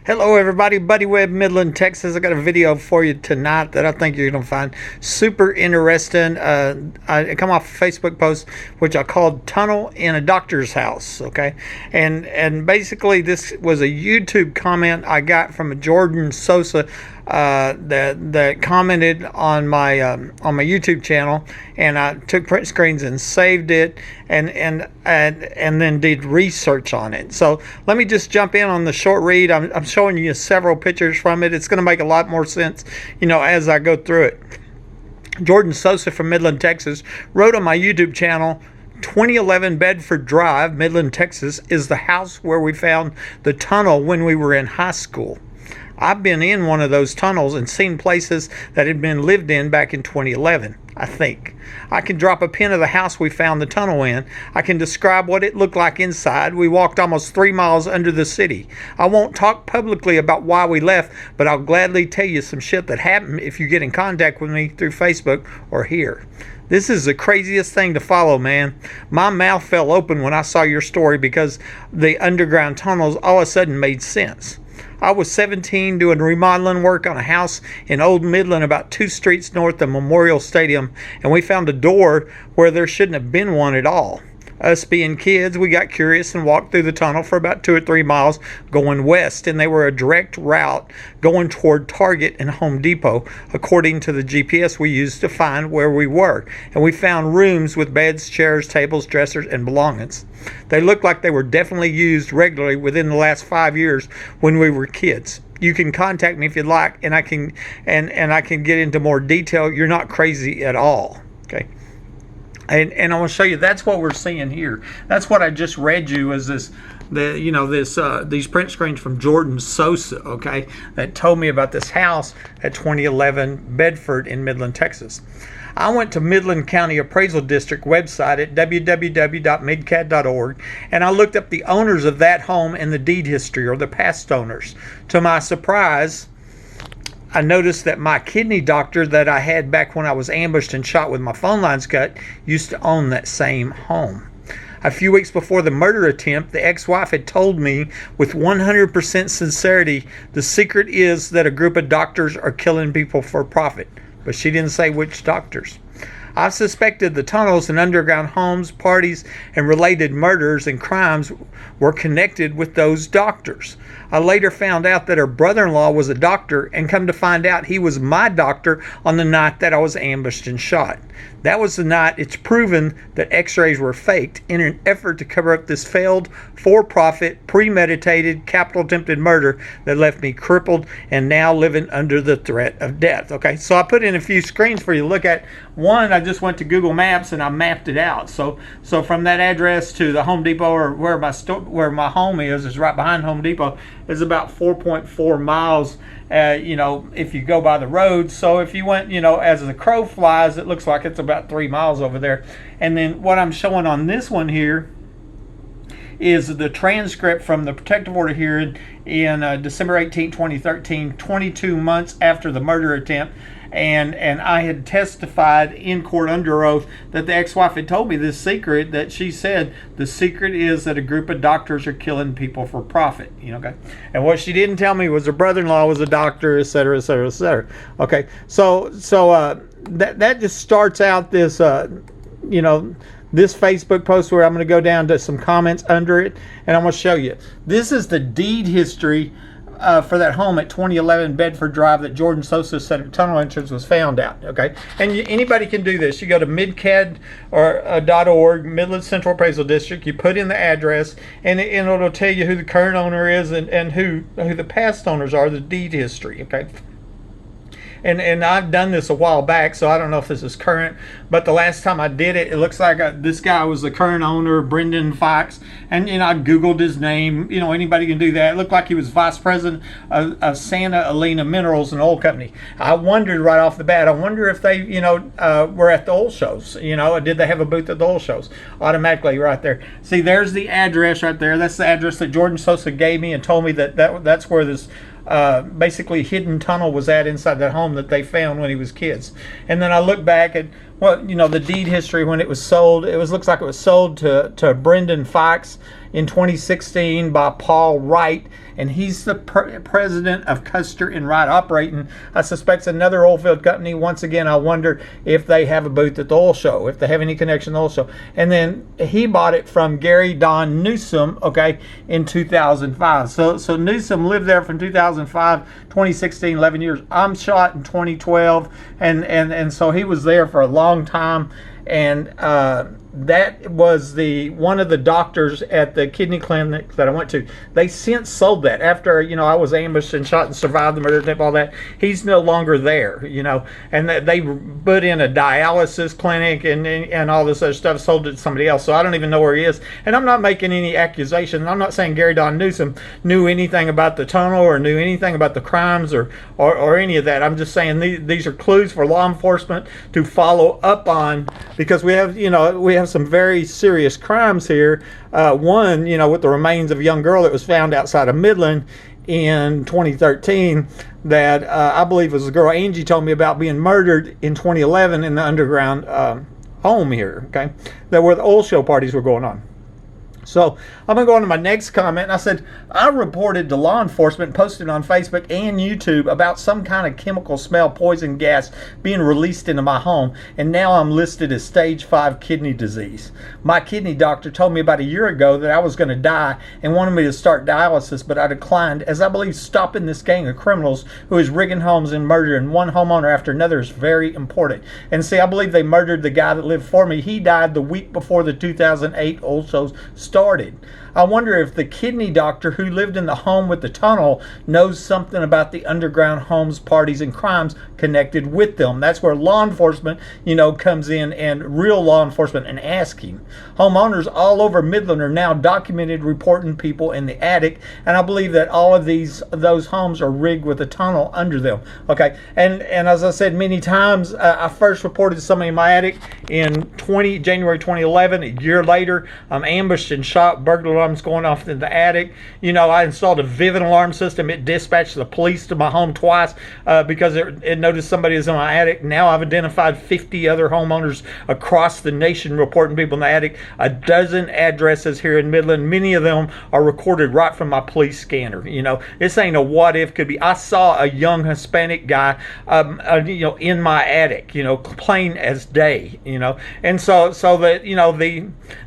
Hello everybody, Buddy Webb, Midland, Texas. I got a video for you tonight that I think you're going to find super interesting. I come off a Facebook post which I called Tunnel in a Doctor's House, okay? And basically this was a YouTube comment I got from a Jordan Sosa that commented on my YouTube channel, and I took print screens and saved it and then did research on it. So let me just jump in on the short read. I'm showing you several pictures from it. It's going to make a lot more sense, as I go through it. Jordan Sosa from Midland, Texas, wrote on my YouTube channel, 2011 Bedford Drive, Midland, Texas, is the house where we found the tunnel when we were in high school. I've been in one of those tunnels and seen places that had been lived in back in 2011, I think. I can drop a pin of the house we found the tunnel in. I can describe what it looked like inside. We walked almost 3 miles under the city. I won't talk publicly about why we left, but I'll gladly tell you some shit that happened if you get in contact with me through Facebook or here. This is the craziest thing to follow, man. My mouth fell open when I saw your story because the underground tunnels all of a sudden made sense. I was 17 doing remodeling work on a house in Old Midland about 2 streets north of Memorial Stadium, and we found a door where there shouldn't have been one at all. Us being kids, we got curious and walked through the tunnel for about 2 or 3 miles going west, and they were a direct route going toward Target and Home Depot according to the GPS we used to find where we were. And we found rooms with beds, chairs, tables, dressers, and belongings. They looked like they were definitely used regularly within the last 5 years when we were kids. You can contact me if you'd like, and I can get into more detail. You're not crazy at all. Okay. And I want to show you, that's what we're seeing here. That's what I just read you as these print screens from Jordan Sosa, okay, that told me about this house at 2011 Bedford in Midland, Texas. I went to Midland County Appraisal District website at www.midcad.org, and I looked up the owners of that home and the deed history, or the past owners. To my surprise, I noticed that my kidney doctor that I had back when I was ambushed and shot with my phone lines cut used to own that same home. A few weeks before the murder attempt, the ex-wife had told me with 100% sincerity, the secret is that a group of doctors are killing people for profit. But she didn't say which doctors. I suspected the tunnels and underground homes, parties, and related murders and crimes were connected with those doctors. I later found out that her brother-in-law was a doctor, and come to find out he was my doctor on the night that I was ambushed and shot. That was the night it's proven that x-rays were faked in an effort to cover up this failed, for-profit, premeditated, capital-attempted murder that left me crippled and now living under the threat of death. Okay, so I put in a few screens for you to look at. One, I just went to Google Maps and I mapped it out. So from that address to the Home Depot, or where my home is right behind Home Depot, is about 4.4 miles. If you go by the road. So if you went, as the crow flies, it looks like it's about 3 miles over there. And then what I'm showing on this one here is the transcript from the protective order hearing in December 18, 2013, 22 months after the murder attempt. And I had testified in court under oath that the ex-wife had told me this secret, that she said the secret is that a group of doctors are killing people for profit. Okay. And what she didn't tell me was her brother-in-law was a doctor, et cetera, et cetera, et cetera. Okay. So that just starts out this, this Facebook post where I'm going to go down to some comments under it, and I'm going to show you. This is the deed history for that home at 2011 Bedford Drive that Jordan Sosa said a tunnel entrance was found out. Okay, and anybody can do this. You go to midcad or .org, Midland Central Appraisal District. You put in the address, and it'll tell you who the current owner is and who the past owners are, the deed history. Okay. And I've done this a while back, so I don't know if this is current, but the last time I did it, it looks like this guy was the current owner, Brendan Fox, and I Googled his name. Anybody can do that. It looked like he was vice president of Santa Elena Minerals, an oil company. I wondered right off the bat, I wonder if they, were at the oil shows. Did they have a booth at the oil shows? Automatically right there. See, there's the address right there. That's the address that Jordan Sosa gave me and told me that's where this basically hidden tunnel was at inside that home that they found when he was kids. And then I look back at well, the deed history when it was sold. Looks like it was sold to Brendan Fox in 2016 by Paul Wright, and he's the president of Custer and Wright Operating. I suspect it's another oil field company. Once again, I wonder if they have a booth at the oil show, if they have any connection to the oil show. And then he bought it from Gary Don Newsom, okay, in 2005. So Newsom lived there from 2005, 2016, 11 years. I'm shot in 2012, and so he was there for a long time. And that was one of the doctors at the kidney clinic that I went to. They since sold that after I was ambushed and shot and survived the murder attempt, all that. He's no longer there, and they put in a dialysis clinic and all this other stuff, sold it to somebody else. So I don't even know where he is, and I'm not making any accusation. I'm not saying Gary Don Newsom knew anything about the tunnel or knew anything about the crimes or any of that. I'm just saying these are clues for law enforcement to follow up on, because we have some very serious crimes here. One, with the remains of a young girl that was found outside of Midland in 2013 that I believe was the girl Angie told me about, being murdered in 2011 in the underground home here, okay, where the oil show parties were going on. So I'm going to go on to my next comment. And I said, I reported to law enforcement, posted on Facebook and YouTube about some kind of chemical smell, poison gas being released into my home. And now I'm listed as stage 5 kidney disease. My kidney doctor told me about a year ago that I was going to die and wanted me to start dialysis, but I declined, as I believe stopping this gang of criminals who is rigging homes and murdering one homeowner after another is very important. And see, I believe they murdered the guy that lived for me. He died the week before the 2008 oil shows started. I wonder if the kidney doctor who lived in the home with the tunnel knows something about the underground homes, parties, and crimes connected with them. That's where law enforcement, comes in, and real law enforcement, and asking. Homeowners all over Midland are now documented reporting people in the attic, and I believe that all of those homes are rigged with a tunnel under them. Okay, and as I said many times, I first reported somebody in my attic in January 2011. A year later, I'm ambushed and shot, burglar alarms going off in the attic. I installed a Vivid alarm system. It dispatched the police to my home twice because it noticed somebody is in my attic. Now I've identified 50 other homeowners across the nation reporting people in the attic. A dozen addresses here in Midland. Many of them are recorded right from my police scanner. This ain't a what if, could be. I saw a young Hispanic guy, in my attic, plain as day, and so that,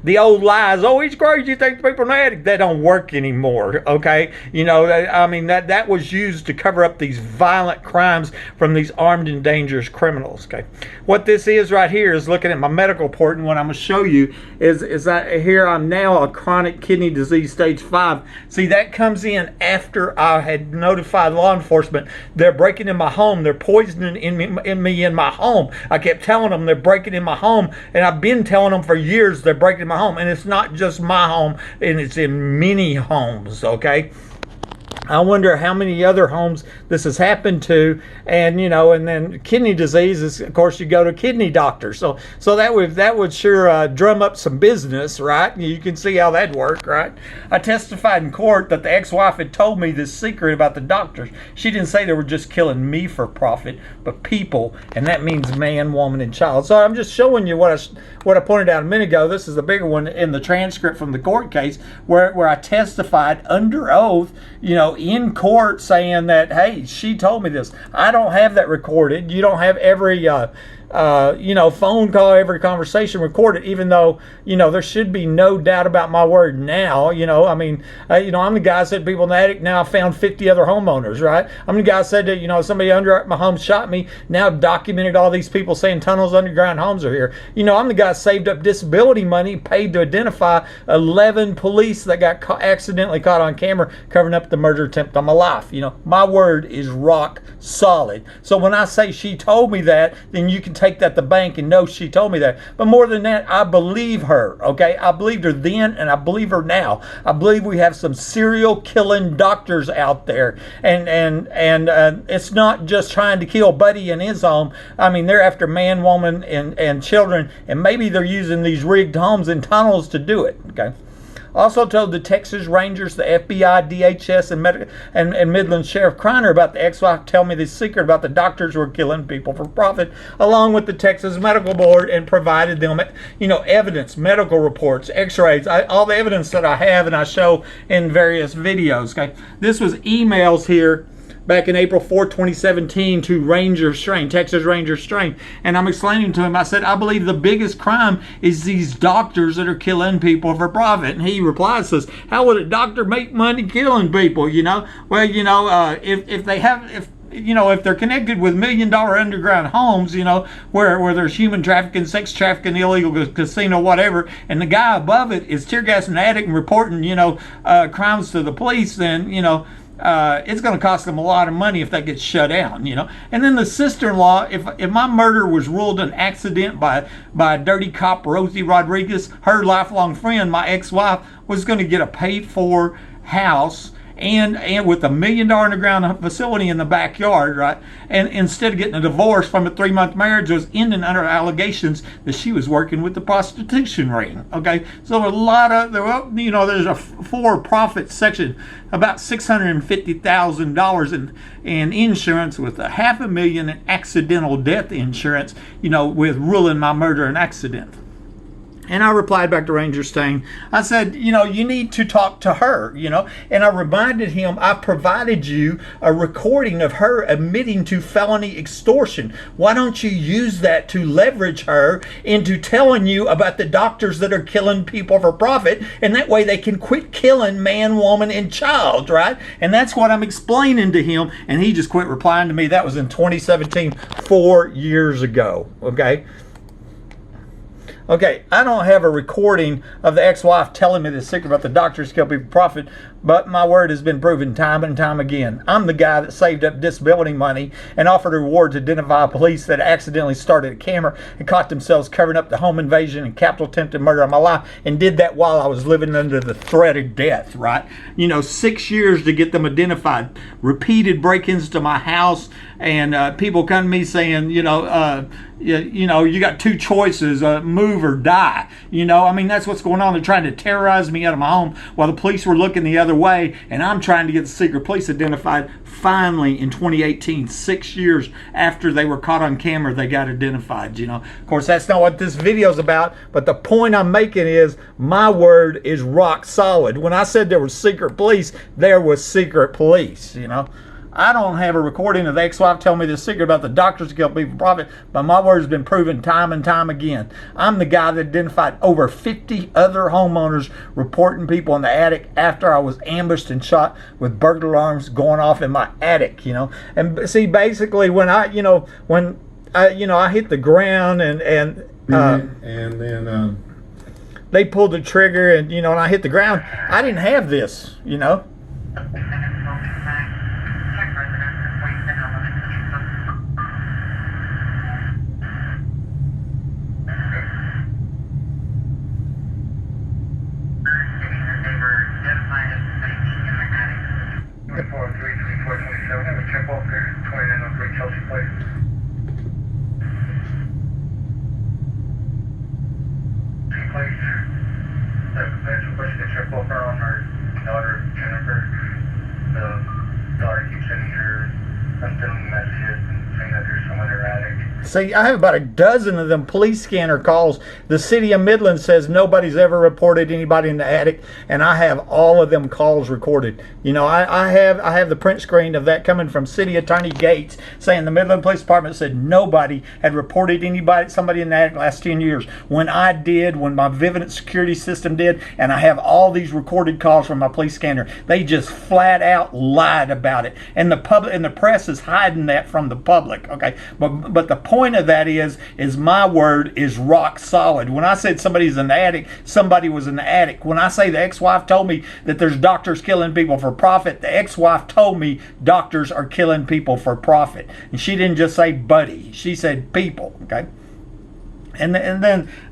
the old lies, oh, he's crazy, you think the people in the attic, that don't work anymore, okay? That was used to cover up these violent crimes from these armed and dangerous criminals, okay? What this is right here is looking at my medical report, and what I'm going to show you is that here I'm now a chronic kidney disease stage 5. See, that comes in after I had notified law enforcement. They're breaking in my home. They're poisoning me in my home. I kept telling them they're breaking in my home, and I've been telling them for years they're breaking in my home, and it's not just my home, and it's in many homes, okay? I wonder how many other homes this has happened to, and and then kidney disease is, of course, you go to a kidney doctor. So that would sure drum up some business, right? You can see how that'd work, right? I testified in court that the ex-wife had told me this secret about the doctors. She didn't say they were just killing me for profit, but people, and that means man, woman, and child. So I'm just showing you what I pointed out a minute ago. This is the bigger one in the transcript from the court case where I testified under oath, in court, saying that, hey, she told me this. I don't have that recorded. You don't have every phone call, every conversation recorded, even though, there should be no doubt about my word now. I'm the guy that said people in the attic. Now I found 50 other homeowners, right? I'm the guy that said that, somebody under my home shot me. Now documented all these people saying tunnels, underground homes are here. I'm the guy that saved up disability money, paid to identify 11 police that got accidentally caught on camera covering up the murder attempt on my life. My word is rock solid. So when I say she told me that, then you can take that to bank and know she told me that. But more than that, I believe her, okay? I believed her then, and I believe her now. I believe we have some serial killing doctors out there, and it's not just trying to kill Buddy in his home. They're after man, woman, and children, and maybe they're using these rigged homes and tunnels to do it, okay? Also told the Texas Rangers, the FBI, DHS, and Midland Sheriff Kreiner about the ex-wife tell me the secret about the doctors who were killing people for profit, along with the Texas Medical Board, and provided them, evidence, medical reports, x-rays, all the evidence that I have and I show in various videos. Okay, this was emails here back in April 4, 2017 to Ranger Strain, Texas Ranger Strain. And I'm explaining to him, I said, I believe the biggest crime is these doctors that are killing people for profit. And he replies, says, how would a doctor make money killing people? Well, if they have, if they're connected with $1 million underground homes, where there's human trafficking, sex trafficking, illegal casino, whatever, and the guy above it is tear gassing an addict and reporting, crimes to the police, then, it's going to cost them a lot of money if that gets shut down, And then the sister-in-law, if my murder was ruled an accident by a dirty cop, Rosie Rodriguez, her lifelong friend, my ex-wife, was going to get a paid-for house and with a $1 million underground facility in the backyard, right? And instead of getting a divorce from a 3-month marriage, was ending under allegations that she was working with the prostitution ring. Okay, so a lot of there's a for-profit section, about $650,000 in insurance, with $500,000 in accidental death insurance, with ruling my murder an accident. And I replied back to Ranger Stain. I said, you need to talk to her, And I reminded him, I provided you a recording of her admitting to felony extortion. Why don't you use that to leverage her into telling you about the doctors that are killing people for profit? And that way they can quit killing man, woman, and child, right? And that's what I'm explaining to him. And he just quit replying to me. That was in 2017, 4 years ago, okay? Okay, I don't have a recording of the ex-wife telling me the secret about the doctors kill people for profit, but my word has been proven time and time again. I'm the guy that saved up disability money and offered a reward to identify police that accidentally started a camera and caught themselves covering up the home invasion and capital attempted murder of my life, and did that while I was living under the threat of death, right? 6 years to get them identified. Repeated break-ins to my house, and people come to me saying, you got two choices, move or die. That's what's going on. They're trying to terrorize me out of my home while the police were looking the other way, and I'm trying to get the secret police identified. Finally, in 2018, 6 years after they were caught on camera, they got identified. Of course, that's not what this video is about, but the point I'm making is my word is rock solid. When I said there was secret police, there was secret police, I don't have a recording of the ex-wife telling me the secret about the doctors kill people for profit, but my word has been proven time and time again. I'm the guy that identified over 50 other homeowners reporting people in the attic after I was ambushed and shot with burglar alarms going off in my attic, And see, basically, when I hit the ground and then they pulled the trigger and and I hit the ground, I didn't have this, See, I have about a dozen of them police scanner calls. The city of Midland says nobody's ever reported anybody in the attic, and I have all of them calls recorded. I have the print screen of that coming from City Attorney Gates saying the Midland Police Department said nobody had reported somebody in the attic last 10 years. When I did, when my Vivint security system did, and I have all these recorded calls from my police scanner, they just flat out lied about it. And the public and the press is hiding that from the public. Okay, but the point of that is my word is rock solid. When I said somebody's in the attic, somebody was in the attic. When I say the ex-wife told me that there's doctors killing people for profit, the ex-wife told me doctors are killing people for profit. And she didn't just say buddy, she said people, okay? And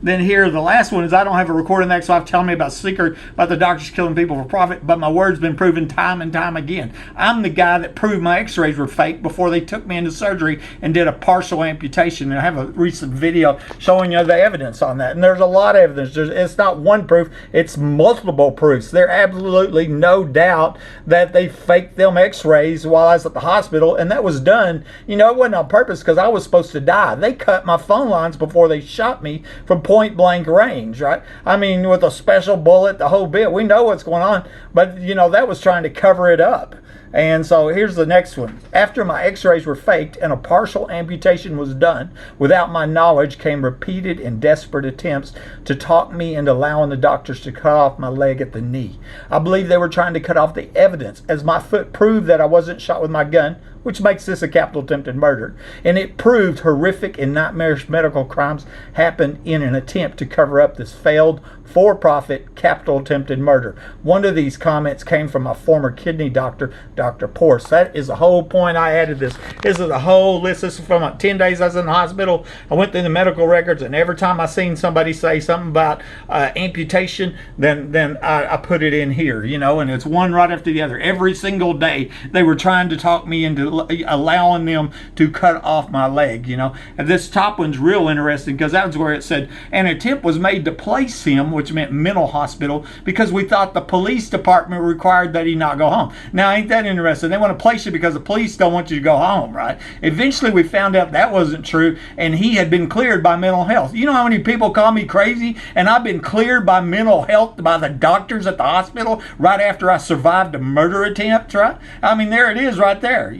then here, the last one is, I don't have a recording of that, so I've telling me about secret about the doctors killing people for profit, but my word's been proven time and time again. I'm the guy that proved my x-rays were fake before they took me into surgery and did a partial amputation. And I have a recent video showing you the evidence on that. And there's a lot of evidence. It's not one proof, it's multiple proofs. There's absolutely no doubt that they faked them x-rays while I was at the hospital, and that was done, it wasn't on purpose, because I was supposed to die. They cut my phone lines before they shot me from point blank range, right? I mean, with a special bullet, the whole bit. We know what's going on, but that was trying to cover it up. And so here's the next one. After my x-rays were faked and a partial amputation was done, without my knowledge came repeated and desperate attempts to talk me into allowing the doctors to cut off my leg at the knee. I believe they were trying to cut off the evidence, as my foot proved that I wasn't shot with my gun, which makes this a capital attempted murder. And it proved horrific and nightmarish medical crimes happened in an attempt to cover up this failed, for-profit, capital attempted murder. One of these comments came from my former kidney doctor, Dr. Porce. That is the whole point I added this. This is a whole list. This is from 10 days I was in the hospital. I went through the medical records, and every time I seen somebody say something about amputation, then I put it in here, and it's one right after the other. Every single day they were trying to talk me into allowing them to cut off my leg, And this top one's real interesting, because that was where it said an attempt was made to place him, which meant mental hospital, because we thought the police department required that he not go home. Now, ain't that interesting? They want to place you because the police don't want you to go home, right? Eventually we found out that wasn't true, and he had been cleared by mental health. You know how many people call me crazy, and I've been cleared by mental health by the doctors at the hospital right after I survived a murder attempt, right? I mean, there it is right there,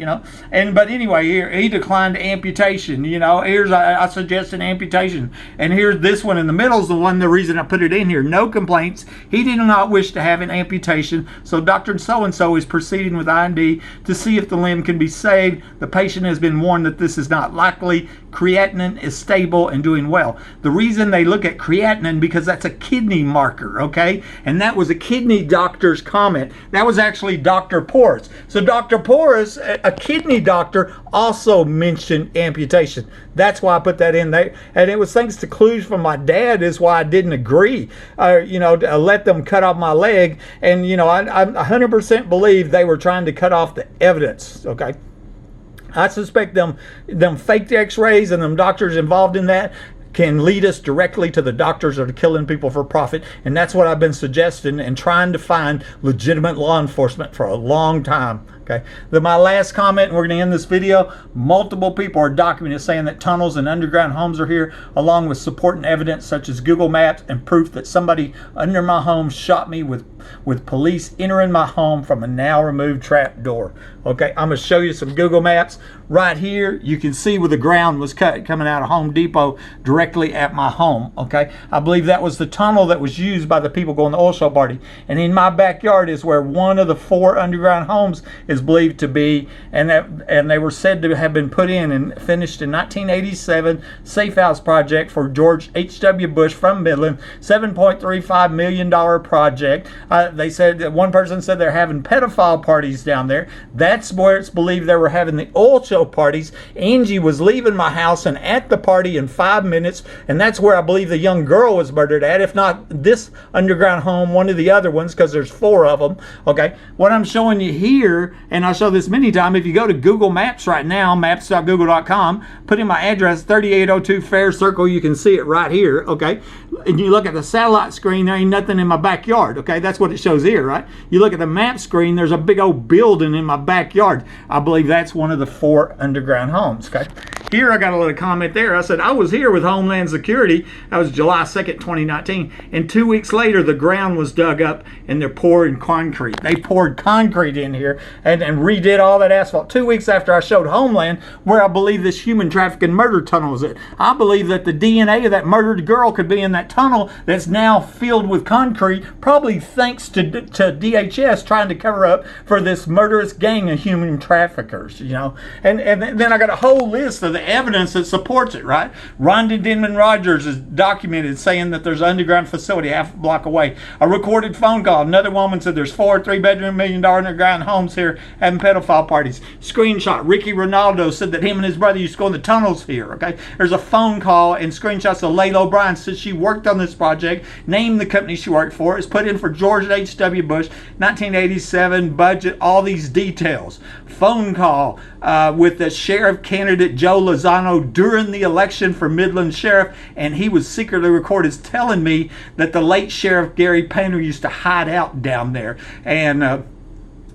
But anyway, he declined amputation. Here's I suggest an amputation. And here's this one in the middle is the reason I put it in here. No complaints. He did not wish to have an amputation. So Dr. So-and-so is proceeding with IND to see if the limb can be saved. The patient has been warned that this is not likely. Creatinine is stable and doing well. The reason they look at creatinine, because that's a kidney marker, okay? And that was a kidney doctor's comment. That was actually Dr. Porce. So Dr. Porce, a kidney doctor, also mentioned amputation. That's why I put that in there. And it was thanks to clues from my dad is why I didn't agree, to let them cut off my leg. And, I 100% believe they were trying to cut off the evidence, okay? I suspect them faked x-rays and them doctors involved in that can lead us directly to the doctors that are killing people for profit. And that's what I've been suggesting and trying to find legitimate law enforcement for a long time. Okay. Then my last comment, and we're going to end this video. Multiple people are documented saying that tunnels and underground homes are here, along with supporting evidence such as Google Maps and proof that somebody under my home shot me with police entering my home from a now removed trap door. Okay, I'm going to show you some Google Maps. Right here, you can see where the ground was cut coming out of Home Depot directly at my home. Okay, I believe that was the tunnel that was used by the people going to the oil show party. And in my backyard is where one of the 4 underground homes is believed to be, and they were said to have been put in and finished in 1987 Safe House project for George H.W. Bush from Midland, $7.35 million project. They said that one person said they're having pedophile parties down there. That's where it's believed they were having the oil show parties. Angie was leaving my house and at the party in 5 minutes, and that's where I believe the young girl was murdered at, if not this underground home, one of the other ones, because there's 4 of them. Okay, what I'm showing you here, and I show this many times, if you go to Google Maps right now, maps.google.com, put in my address, 3802 Fair Circle, you can see it right here, okay? And you look at the satellite screen, there ain't nothing in my backyard, okay? That's what it shows here, right? You look at the map screen, there's a big old building in my backyard. I believe that's one of the 4 underground homes, okay? Here I got a little comment there. I said, I was here with Homeland Security. That was July 2nd, 2019. And 2 weeks later, the ground was dug up and they're pouring concrete. They poured concrete in here and redid all that asphalt. 2 weeks after I showed Homeland where I believe this human trafficking murder tunnel is at. I believe that the DNA of that murdered girl could be in that tunnel that's now filled with concrete, probably thanks to DHS trying to cover up for this murderous gang of human traffickers, And then I got a whole list of the evidence that supports it, right? Rhonda Denman Rogers is documented saying that there's an underground facility half a block away. A recorded phone call. Another woman said there's 4 3-bedroom $1 million underground homes here having pedophile parties. Screenshot. Ricky Ronaldo said that him and his brother used to go in the tunnels here, okay? There's a phone call and screenshots of Layla O'Brien said she worked on this project, named the company she worked for. It's put in for George H.W. Bush, 1987 budget, all these details. Phone call with the sheriff candidate Joe Lozano during the election for Midland Sheriff, and he was secretly recorded as telling me that the late Sheriff Gary Painter used to hide out down there, and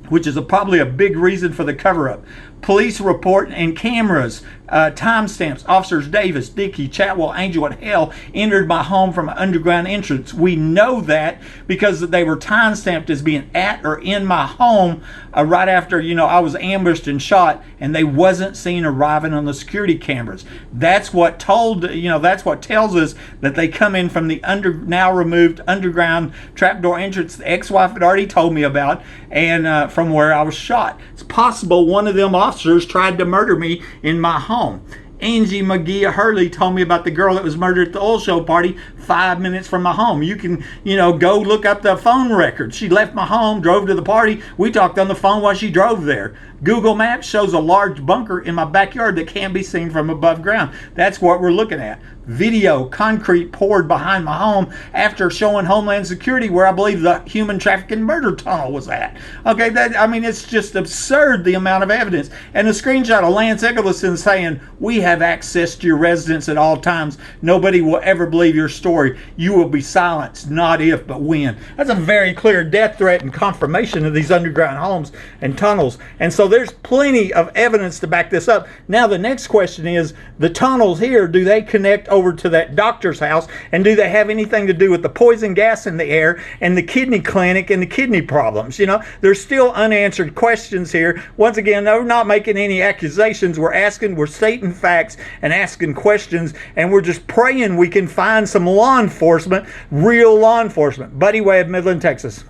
which is probably a big reason for the cover-up. Police report and cameras, timestamps. Officers Davis, Dickey, Chatwell, Angel, and Hale entered my home from an underground entrance. We know that because they were timestamped as being at or in my home right after, I was ambushed and shot, and they wasn't seen arriving on the security cameras. That's what that's what tells us that they come in from the now removed underground trapdoor entrance the ex-wife had already told me about, and from where I was shot. It's possible one of them officers tried to murder me in my home. Angie McGee Hurley told me about the girl that was murdered at the oil show party 5 minutes from my home. You can, go look up the phone records. She left my home, drove to the party. We talked on the phone while she drove there. Google Maps shows a large bunker in my backyard that can't be seen from above ground. That's what we're looking at. Video, concrete poured behind my home after showing Homeland Security where I believe the human trafficking murder tunnel was at. Okay, it's just absurd the amount of evidence. And a screenshot of Lance Eggleston saying, "We have access to your residence at all times. Nobody will ever believe your story. You will be silenced, not if, but when." That's a very clear death threat and confirmation of these underground homes and tunnels. And so there's plenty of evidence to back this up. Now the next question is, the tunnels here, do they connect over to that doctor's house, and do they have anything to do with the poison gas in the air and the kidney clinic and the kidney problems? There's still unanswered questions here. Once again, we're not making any accusations. We're stating facts and asking questions, and we're just praying we can find some law enforcement, real law enforcement. Buddy Webb, Midland, Texas.